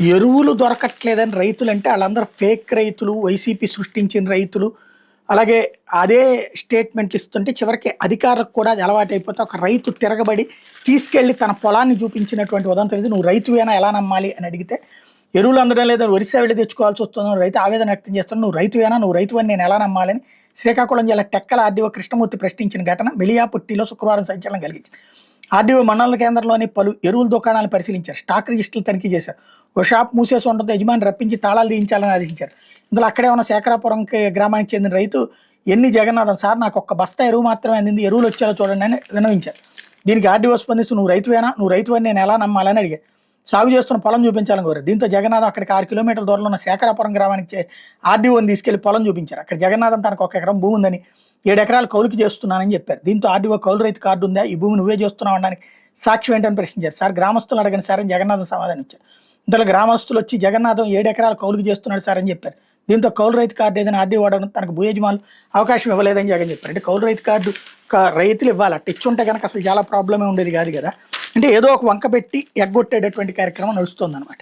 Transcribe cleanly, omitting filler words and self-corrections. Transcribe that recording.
ఎరువులు దొరకట్లేదని రైతులంటే ఆళ్ళందరూ ఫేక్ రైతులు, వైసీపీ సృష్టించిన రైతులు. అలాగే అదే స్టేట్మెంట్లు ఇస్తుంటే చివరికి అధికారులకు కూడా అది అలవాటైపోతే ఒక రైతు తిరగబడి తీసుకెళ్ళి తన పొలాన్ని చూపించినటువంటి ఉదంతం ఇది. "నువ్వు రైతువేనా ఎలా నమ్మాలి" అని అడిగితే, "ఎరువులు అందడం లేదని ఒరిస్సా వెళ్ళి తెచ్చుకోవాల్సి వస్తుందని" రైతు ఆవేదన వ్యక్తం చేస్తున్నాడు. "నువ్వు రైతువేనా? నువ్వు రైతువని నేను ఎలా నమ్మాలని" శ్రీకాకుళం జిల్లా టెక్కల ఆర్డీఓ కృష్ణమూర్తి ప్రశ్నించిన ఘటన మిలియాపుట్టిలో శుక్రవారం సంచలనం కలిగించింది. ఆర్డీఓ మండల కేంద్రంలోని పలు ఎరువుల దుకాణాలను పరిశీలించారు. స్టాక్ రిజిస్టర్లు తనిఖీ చేశారు. ఓ షాప్ మూసేసి ఉండడంతో యజమాని రప్పించి తాళాలు తీయించాలని ఆదేశించారు. ఇందులో అక్కడే ఉన్న శేఖరాపురంకి గ్రామానికి చెందిన రైతు ఎన్ని జగన్నాథం సార్, నాకు ఒక్క బస్తా ఎరువు మాత్రమే అందింది, ఎరువులు వచ్చేలా చూడండి అని విన్నవించారు. దీనికి ఆర్డీఓ స్పందిస్తూ, "నువ్వు రైతువేనా? నువ్వు రైతువని నేను ఎలా నమ్మాలని" అడిగారు. సాగు చేస్తున్న పొలం చూపించాలని కోరారు. దీంతో జగన్నాథం అక్కడికి 6 కిలోమీటర్ల దూరంలో ఉన్న శేఖరాపురం గ్రామానికి ఆర్డీఓని తీసుకెళ్లి పొలం చూపించారు. అక్కడ జగన్నాథం తనకు 1 ఎకరం భూమి ఉందని, 7 ఎకరాలు కౌలుకి చేస్తున్నానని చెప్పారు. దీంతో ఆర్డీఓ కౌలు రైతు కార్డు ఉందా, ఈ భూమి నువ్వే చేస్తున్నావు అనడానికి సాక్ష్యం ఏంటని ప్రశ్నించారు. "సార్, గ్రామస్తులు అడగండి సార్" అని జగన్నాథం సమాధానం ఇచ్చారు. ఇంతలో గ్రామస్తులు వచ్చి "జగన్నాథం 7 ఎకరాలు కౌలుకి చేస్తున్నాడు సార్" అని చెప్పారు. దీంతో కౌలు రైతు కార్డు ఏదైనా ఆర్డీఓ వాడడం తనకు భూ యజమానులు అవకాశం ఇవ్వలేదని జగన్ చెప్పారు. అంటే కౌలు రైతు కార్డు రైతులు ఇవ్వాలి, అట్ట ఇచ్చుంటే కనుక అసలు చాలా ప్రాబ్లమే ఉండేది కాదు కదా. అంటే ఏదో ఒక వంక పెట్టి ఎగ్గొట్టేటటువంటి కార్యక్రమం నడుస్తుంది అనమాట.